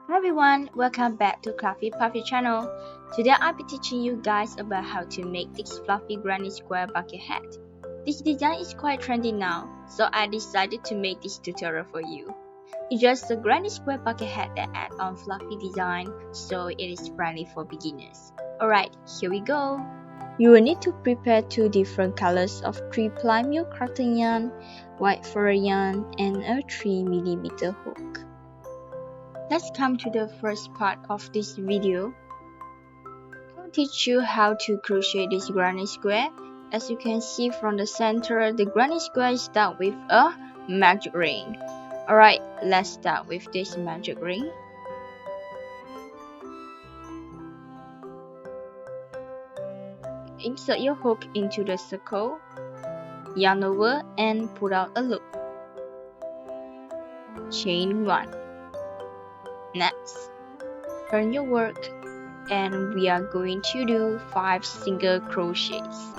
Hi everyone, welcome back to Cluffy Puffy channel. Today I'll be teaching you guys about how to make this fluffy granny square bucket hat. This design is quite trendy now, so I decided to make this tutorial for you. It's just a granny square bucket hat that adds on fluffy design, so it is friendly for beginners. Alright, here we go. You will need to prepare two different colors of 3-ply milk cotton yarn, white fur yarn, and a 3mm hook. Let's come to the first part of this video. I'll teach you how to crochet this granny square. As you can see from the center, the granny square starts with a magic ring. Alright, let's start with this magic ring. Insert your hook into the circle, yarn over and pull out a loop. Chain 1. Next, turn your work and we are going to do 5 single crochets.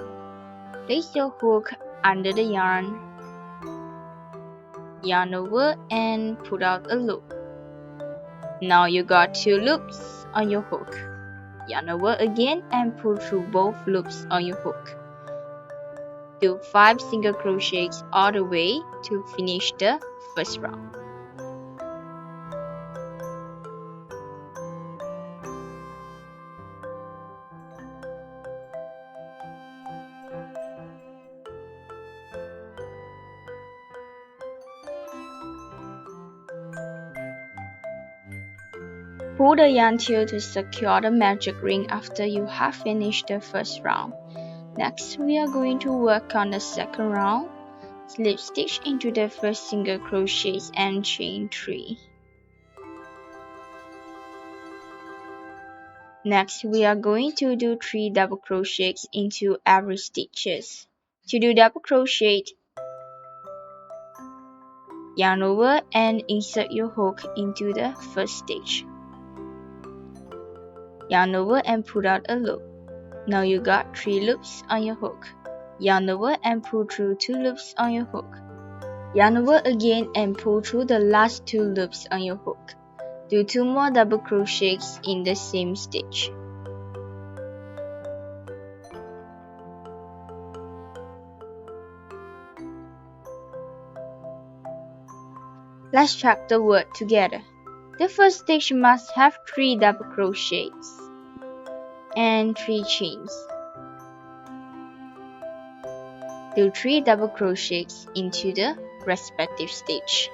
Place your hook under the yarn over and pull out a loop. Now you got 2 loops on your hook. Yarn over again and pull through both loops on your hook. Do 5 single crochets all the way to finish the first round. Pull the yarn tail to secure the magic ring after you have finished the first round. Next, we are going to work on the second round. Slip stitch into the first single crochets and chain 3. Next, we are going to do 3 double crochets into every stitches. To do double crochet, yarn over and insert your hook into the first stitch. Yarn over and pull out a loop. Now you got 3 loops on your hook. Yarn over and pull through 2 loops on your hook. Yarn over again and pull through the last 2 loops on your hook. Do 2 more double crochets in the same stitch. Let's check the word together. The first stitch must have 3 double crochets and 3 chains. Do 3 double crochets into the respective stitch.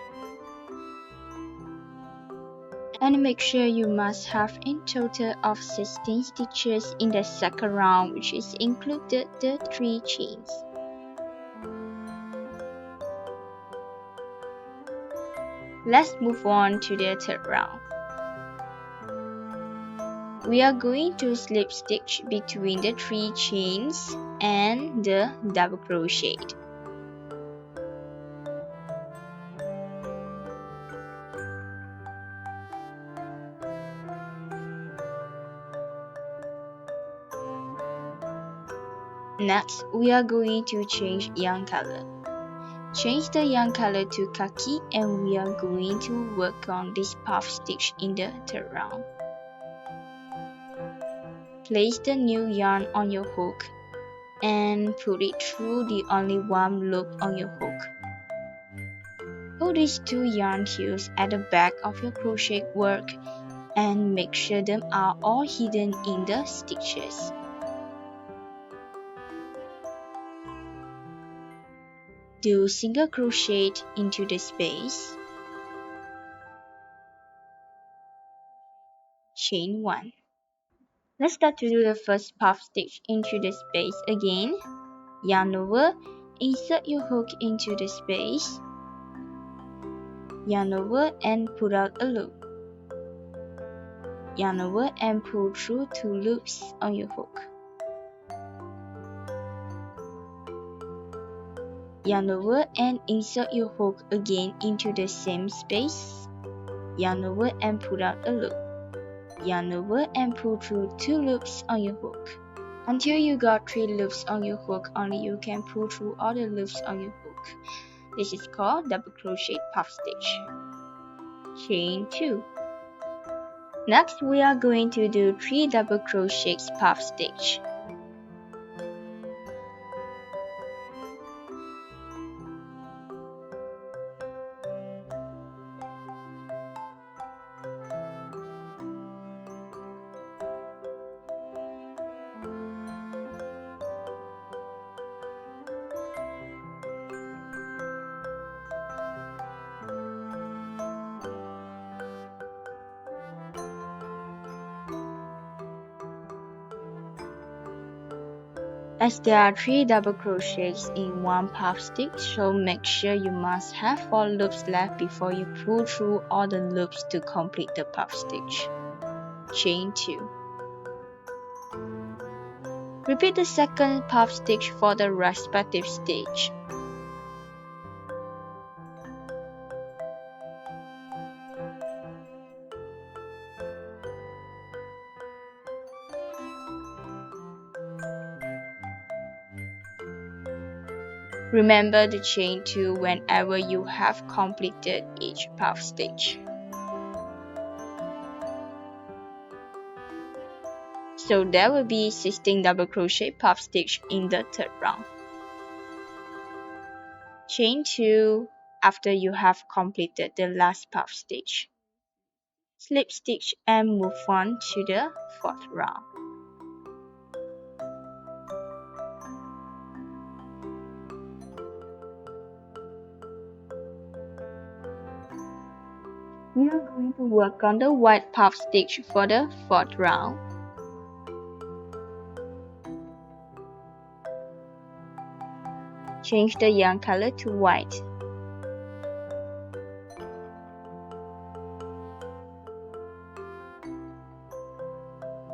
And make sure you must have in total of 16 stitches in the second round, which is included the 3 chains. Let's move on to the third round. We are going to slip stitch between the 3 chains and the double crochet. Next, we are going to change yarn color. Change the yarn color to khaki and we are going to work on this puff stitch in the third round. Place the new yarn on your hook and put it through the only one loop on your hook. Hold these 2 yarn tails at the back of your crochet work and make sure them are all hidden in the stitches. Do single crochet into the space. Chain 1. Let's start to do the first puff stitch into the space again. Yarn over, insert your hook into the space. Yarn over and pull out a loop. Yarn over and pull through 2 loops on your hook. Yarn over and insert your hook again into the same space. Yarn over and pull out a loop. Yarn over and pull through 2 loops on your hook. Until you got 3 loops on your hook, only you can pull through all the loops on your hook. This is called double crochet puff stitch. Chain 2. Next, we are going to do 3 double crochets puff stitch. As there are 3 double crochets in one puff stitch, so make sure you must have 4 loops left before you pull through all the loops to complete the puff stitch. Chain 2. Repeat the second puff stitch for the respective stitch. Remember to chain 2 whenever you have completed each puff stitch. So there will be 16 double crochet puff stitch in the third round. Chain 2 after you have completed the last puff stitch. Slip stitch and move on to the fourth round. We are going to work on the white puff stitch for the fourth round. Change the yarn color to white.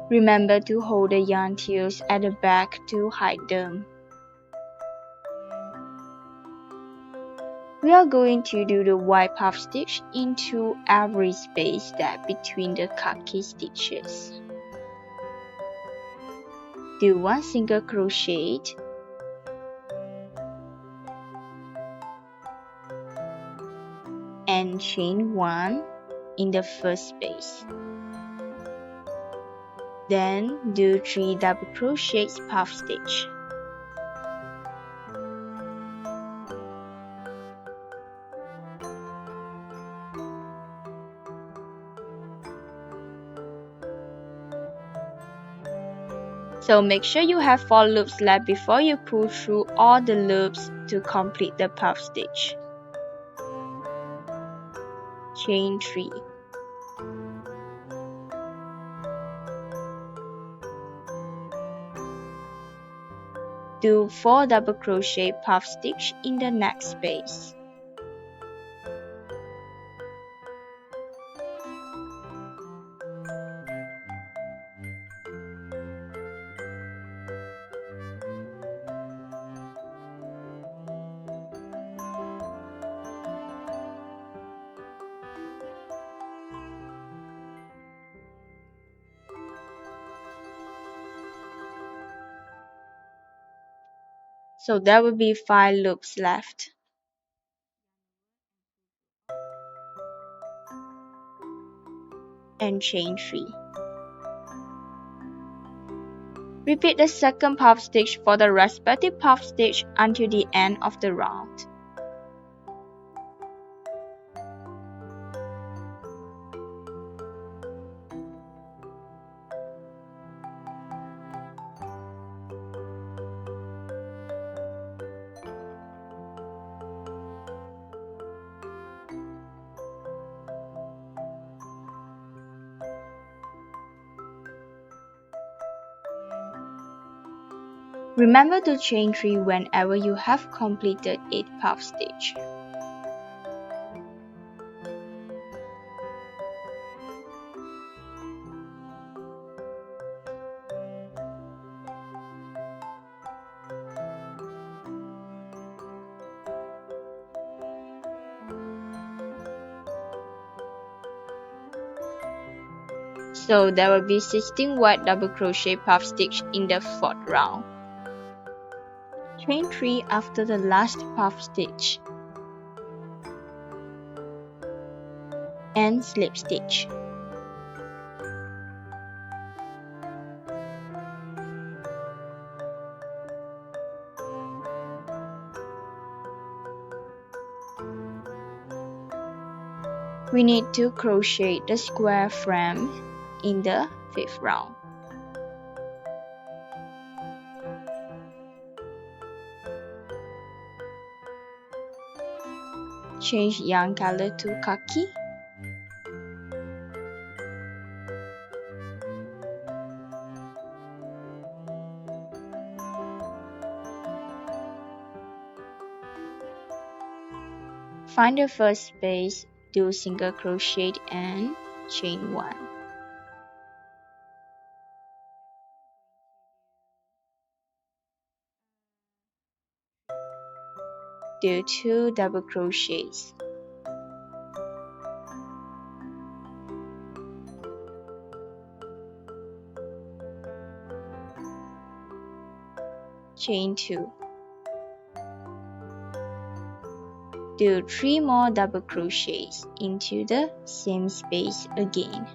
Remember to hold the yarn tails at the back to hide them. We are going to do the white puff stitch into every space that between the khaki stitches. Do 1 single crochet and chain 1 in the first space. Then do 3 double crochets puff stitch. So make sure you have 4 loops left before you pull through all the loops to complete the puff stitch. Chain 3. Do 4 double crochet puff stitch in the next space. So there will be 5 loops left. And chain 3. Repeat the second puff stitch for the respective puff stitch until the end of the round. Remember to chain 3 whenever you have completed 8 puff stitch. So there will be 16 white double crochet puff stitch in the fourth round. Chain 3 after the last puff stitch and slip stitch. We need to crochet the square frame in the 5th round. Change yarn color to khaki. Find the first space, do single crochet and chain 1. Do 2 double crochets. Chain 2. Do 3 more double crochets into the same space again.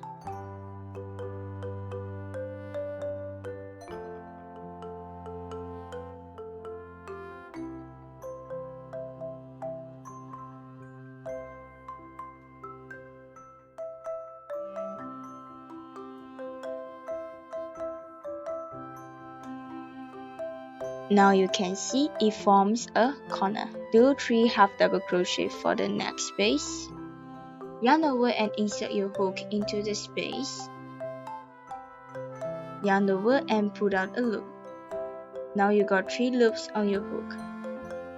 Now you can see it forms a corner. Do 3 half double crochet for the next space. Yarn over and insert your hook into the space. Yarn over and pull out a loop. Now you got 3 loops on your hook.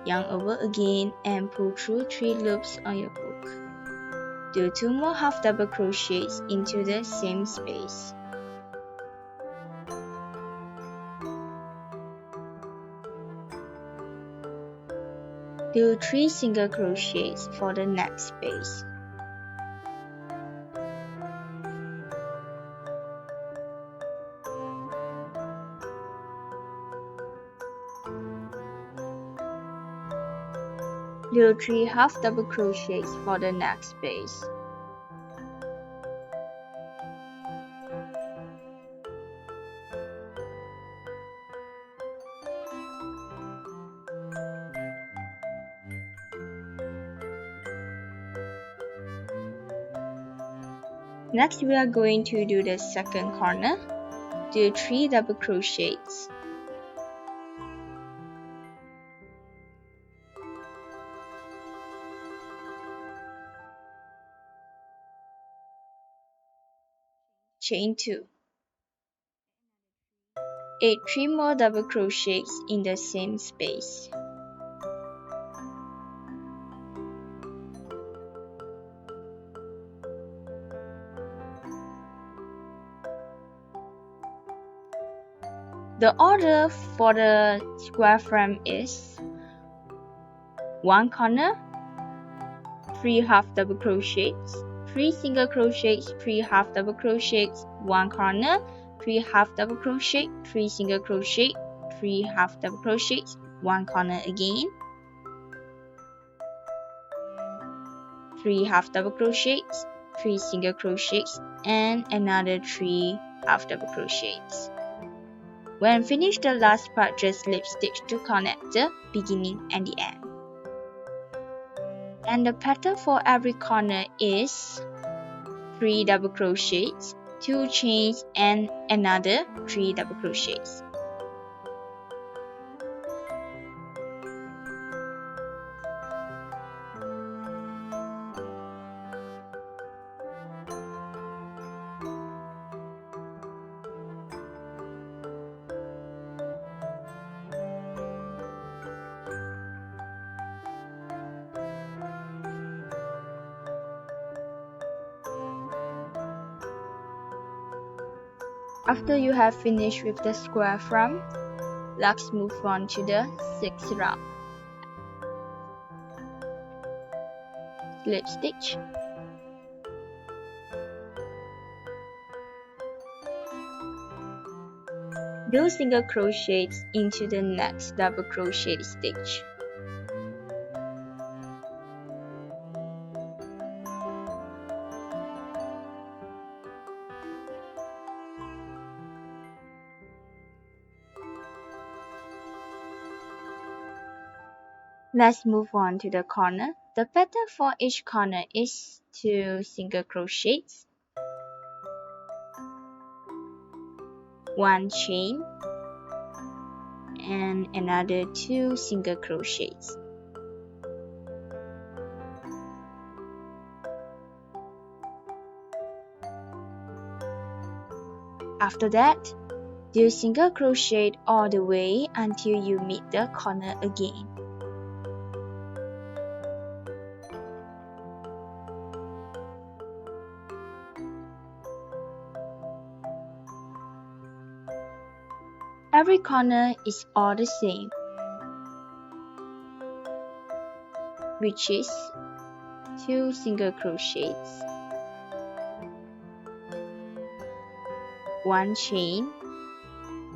Yarn over again and pull through 3 loops on your hook. Do 2 more half double crochets into the same space. Do 3 single crochets for the next space. Do 3 half double crochets for the next space. Next we are going to do the second corner. Do 3 double crochets. Chain 2. Add 3 more double crochets in the same space. The order for the square frame is 1 corner, 3 half double crochets, 3 single crochets, 3 half double crochets, 1 corner, 3 half double crochet, 3 single crochet, 3 half double crochets, 1 corner again, 3 half double crochets, 3 single crochets, and another 3 half double crochets. When finished the last part, just slip stitch to connect the beginning and the end. And the pattern for every corner is 3 double crochets, 2 chains, and another 3 double crochets. After you have finished with the square frame, let's move on to the 6th round. Slip stitch. Do single crochets into the next double crochet stitch. Let's move on to the corner. The pattern for each corner is 2 single crochets, 1 chain, and another 2 single crochets. After that, do single crochet all the way until you meet the corner again. Every corner is all the same, which is 2 single crochets, 1 chain,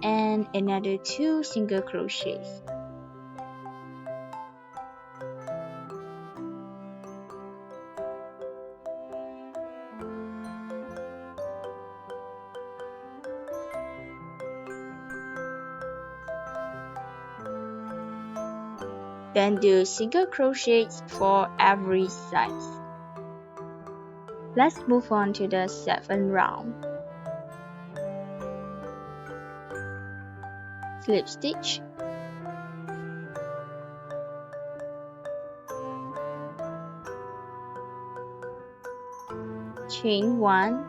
and another 2 single crochets. Then do single crochets for every side. Let's move on to the 7th round. Slip stitch, chain 1,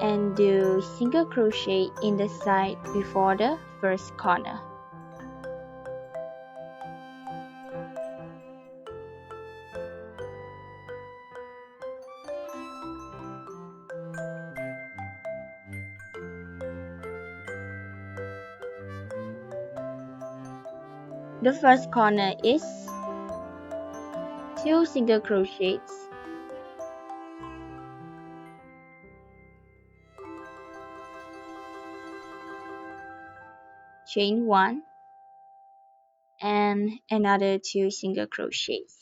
and do single crochet in the side before the first corner. The first corner is 2 single crochets, chain 1, and another 2 single crochets.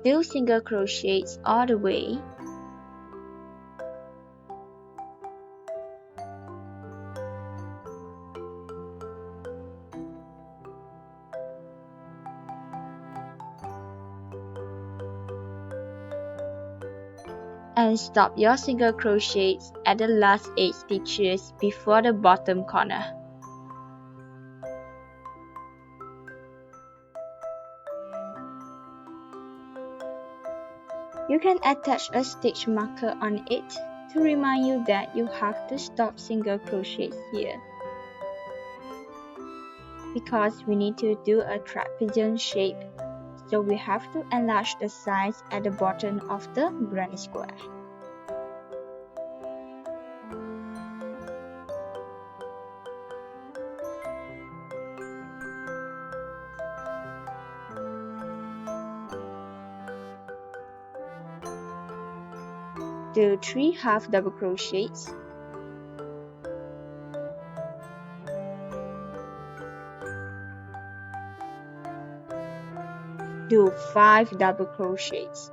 Do single crochets all the way. And stop your single crochets at the last 8 stitches before the bottom corner. You can attach a stitch marker on it to remind you that you have to stop single crochets here, because we need to do a trapezium shape, so we have to enlarge the size at the bottom of the granny square. Do 3 half double crochets, do 5 double crochets,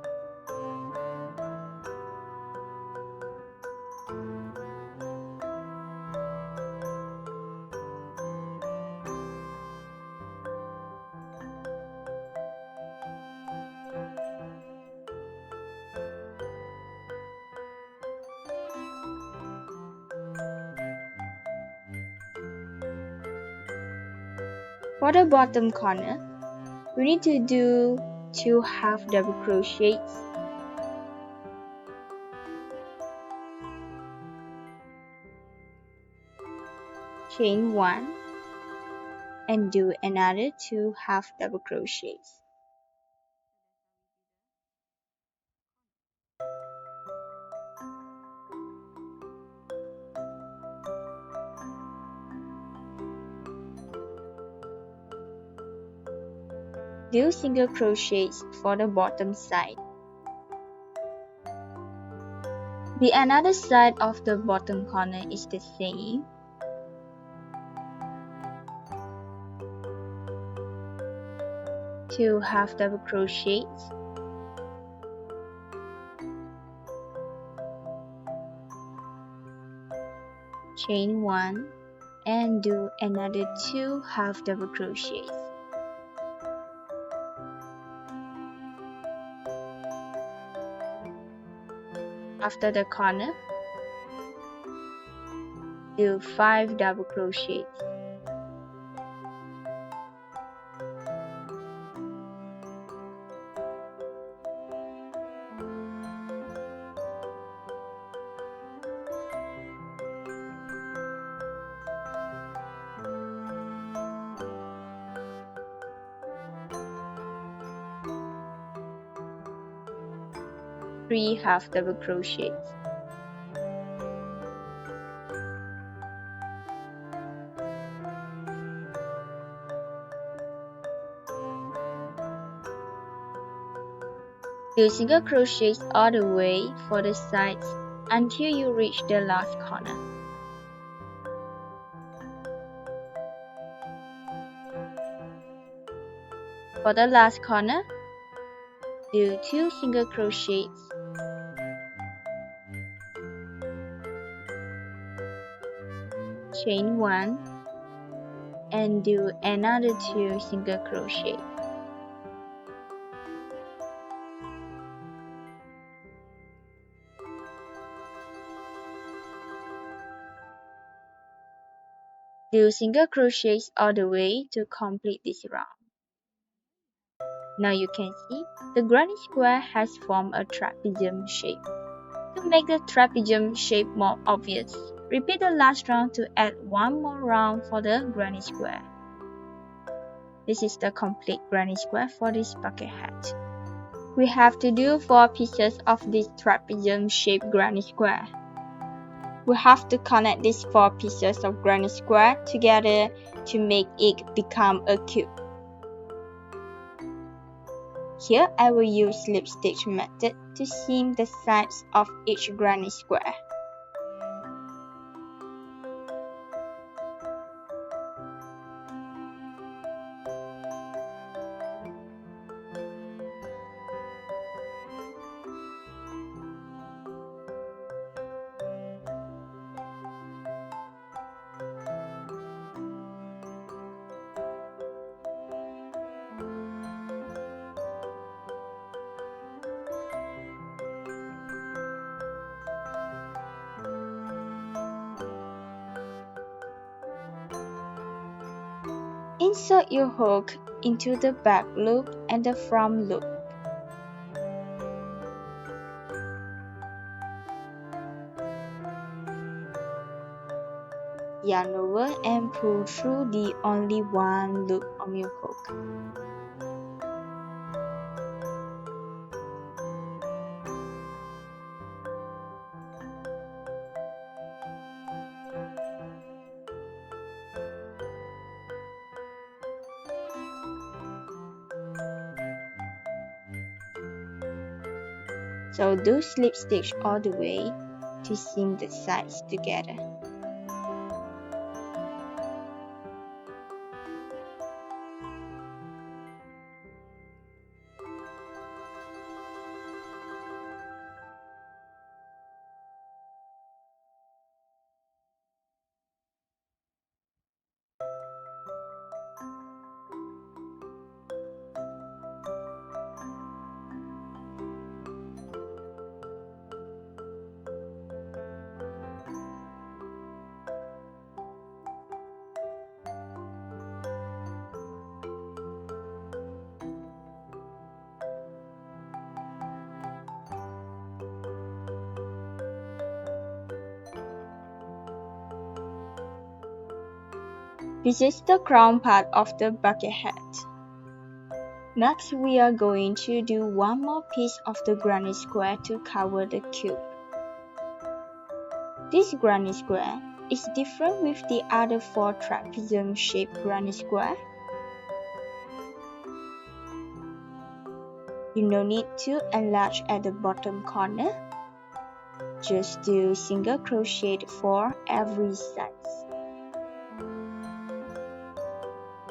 for the bottom corner, we need to do 2 half double crochets, chain 1, and do another 2 half double crochets. Do single crochets for the bottom side. The another side of the bottom corner is the same. Two half double crochets, chain 1 and do another 2 half double crochets. After the corner, do 5 double crochets. Three half double crochets. Do single crochets all the way for the sides until you reach the last corner. For the last corner, do 2 single crochets. Chain 1 and do another 2 single crochet. Do single crochets all the way to complete this round. Now you can see the granny square has formed a trapezium shape. To make the trapezium shape more obvious, repeat the last round to add one more round for the granny square. This is the complete granny square for this bucket hat. We have to do 4 pieces of this trapezium shaped granny square. We have to connect these 4 pieces of granny square together to make it become a cube. Here I will use slip stitch method to seam the sides of each granny square. Insert your hook into the back loop and the front loop. Yarn over and pull through the only one loop on your hook. So do slip stitch all the way to seam the sides together. This is the crown part of the bucket hat. Next, we are going to do one more piece of the granny square to cover the cube. This granny square is different with the other 4 trapezium-shaped granny square. You no need to enlarge at the bottom corner. Just do single crochet for every side.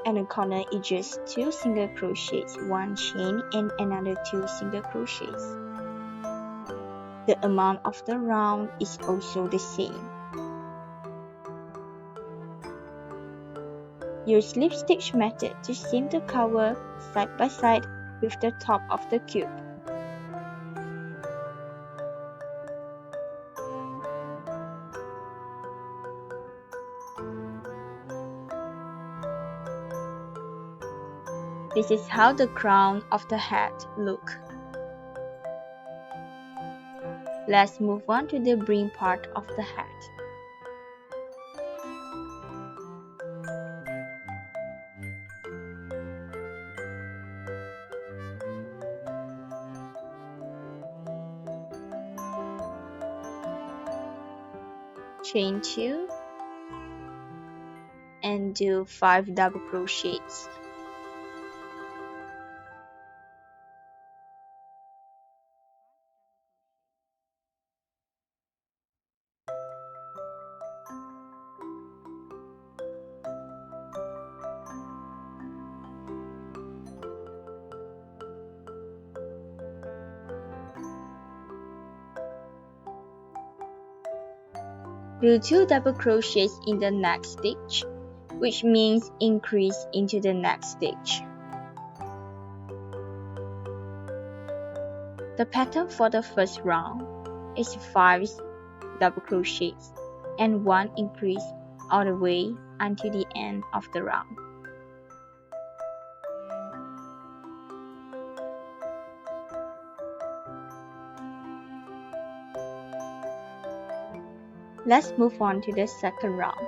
And the corner is just 2 single crochets, 1 chain and another 2 single crochets. The amount of the round is also the same. Use slip stitch method to seam the cover side by side with the top of the cube. This is how the crown of the hat looks. Let's move on to the brim part of the hat. Chain 2 and do 5 double crochets. Do 2 double crochets in the next stitch, which means increase into the next stitch. The pattern for the first round is 5 double crochets and 1 increase all the way until the end of the round. Let's move on to the second round.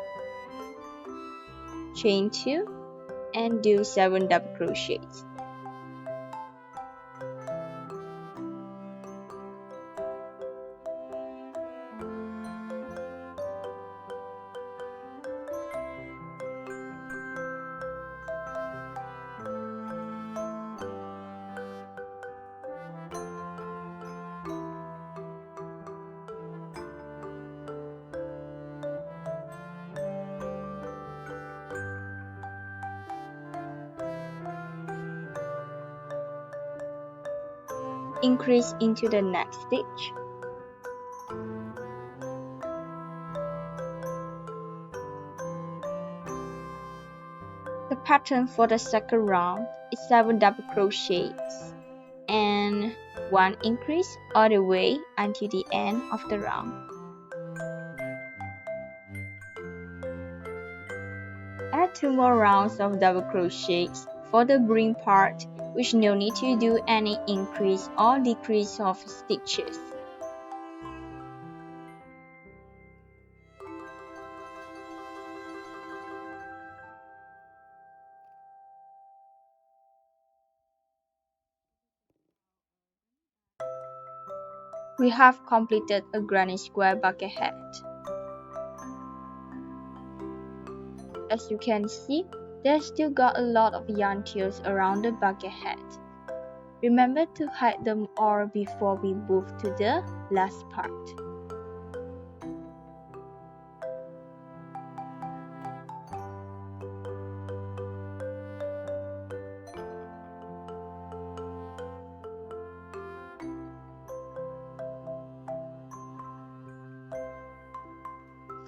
Chain 2 and do 7 double crochets. Increase into the next stitch. The pattern for the second round is 7 double crochets and 1 increase all the way until the end of the round. Add 2 more rounds of double crochets for the brim part, which no need to do any increase or decrease of stitches. We have completed a granny square bucket hat. As you can see, there's still got a lot of yarn tails around the bucket hat. Remember to hide them all before we move to the last part.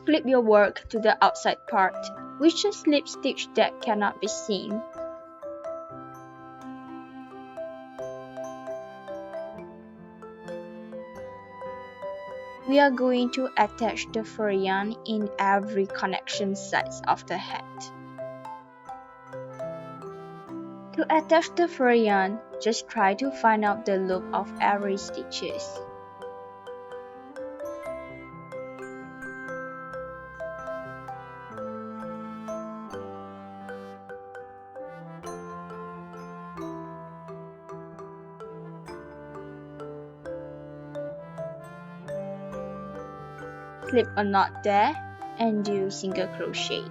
Flip your work to the outside part, with a slip stitch that cannot be seen. We are going to attach the fur yarn in every connection sides of the hat. To attach the fur yarn, just try to find out the loop of every stitches. Slip a knot there and do single crochet.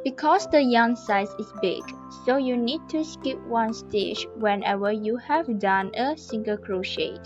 Because the yarn size is big, so you need to skip one stitch whenever you have done a single crochet.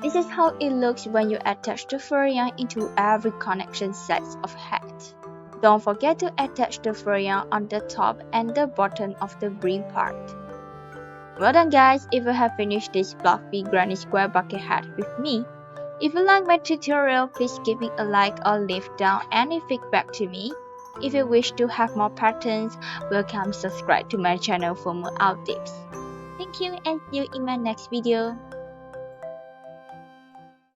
This is how it looks when you attach the fur yarn into every connection set of hat. Don't forget to attach the fur yarn on the top and the bottom of the brim part. Well done guys, if you have finished this fluffy granny square bucket hat with me. If you like my tutorial, please give me a like or leave down any feedback to me. If you wish to have more patterns, welcome subscribe to my channel for more updates. Thank you and see you in my next video.